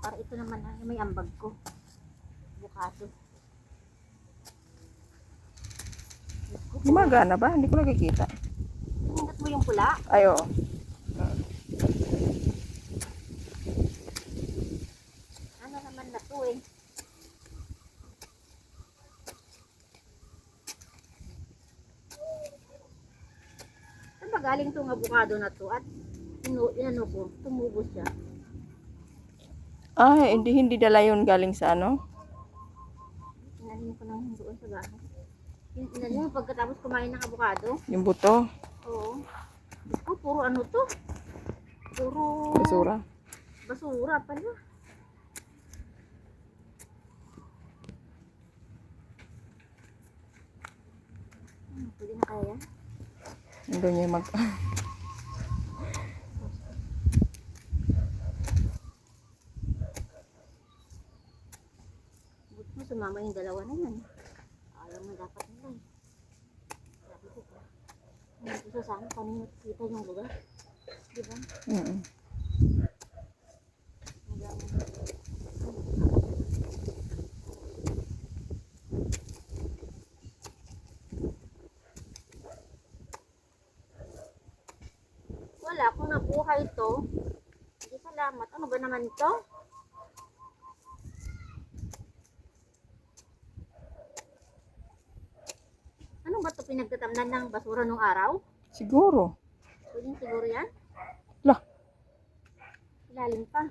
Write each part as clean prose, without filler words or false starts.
Para ito naman may ambag ko. Avocado. Gumagana ba? Hindi ko nakikita. Pinindot mo yung pula? Ay, oo. Ano naman na to eh. Saan ba galing tong avocado na to? At inano ko, tumubo siya. Ay, hindi dala yun galing sa ano? Inanin ko nang doon sa bahay. Inanin mo pagkatapos kumain ng avocado? Yung buto. Oo. Diyos ko, puro ano to? Puro Basura. basura pala. Pwede na kaya yan? Doon yung mag... Buti mo sumama yung dalawa na yan. Ayaw mo dapat nila eh. Sabi ko pa. Hindi ko sasama paano makikita yung lugar. Diba? Wala, kung nabuhay to, hindi salamat. Ano ba naman to? Ano ba to pinagtatamnan ng basura nung araw? Siguro. Pwedeng siguro yan? Lah. Ilalim pa.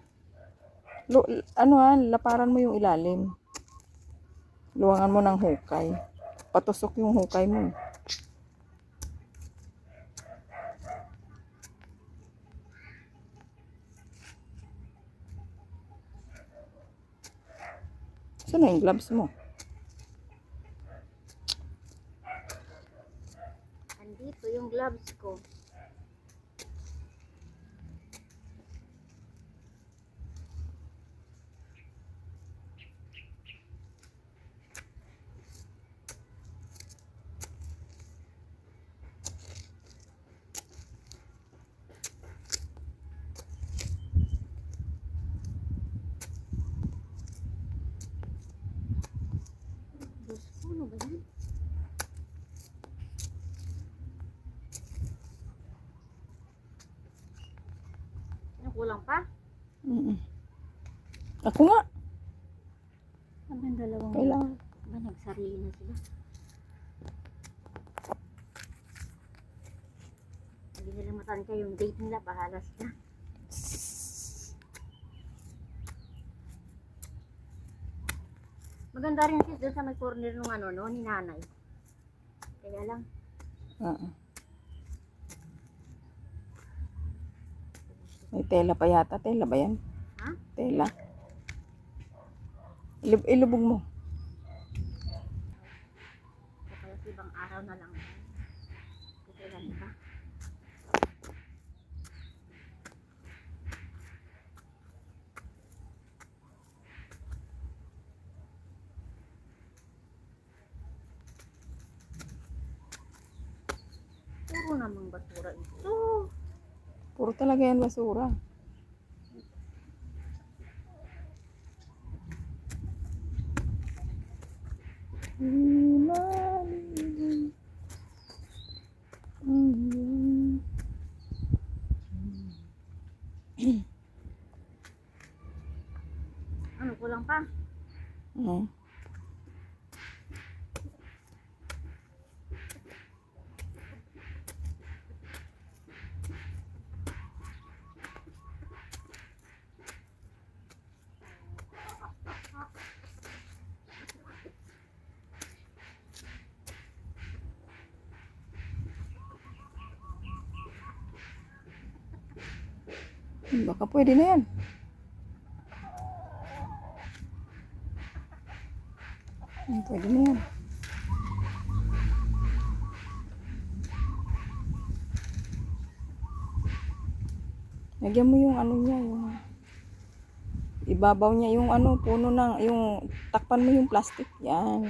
Laparan mo yung ilalim. Luwangan mo ng hukay. Patusok yung hukay mo. Saan na yung gloves mo? Andito yung gloves ko. Diyos ko, ano ba yan? Ano, kulang pa? Ako nga. Ano yung dalawang Kailangan. ba nagsarili na sila? Hindi nila matansya yung date nila, bahala sila. Maganda rin sis doon sa may corner nung ano no, ni nanay. Kaya lang, May tela pa yata. Tela ba yan? ha? Tela. Ilubog mo. Kaya sa ibang araw na lang. Kaya lang ba? Puro namang basura ito. Puro talaga yan basura. Ano, kulang pa? Baka pwede na yan. Pwede na yan. Lagyan mo yung ano niya, yung ibabaw niya yung ano, puno ng, yung takpan mo yung plastic. Yan.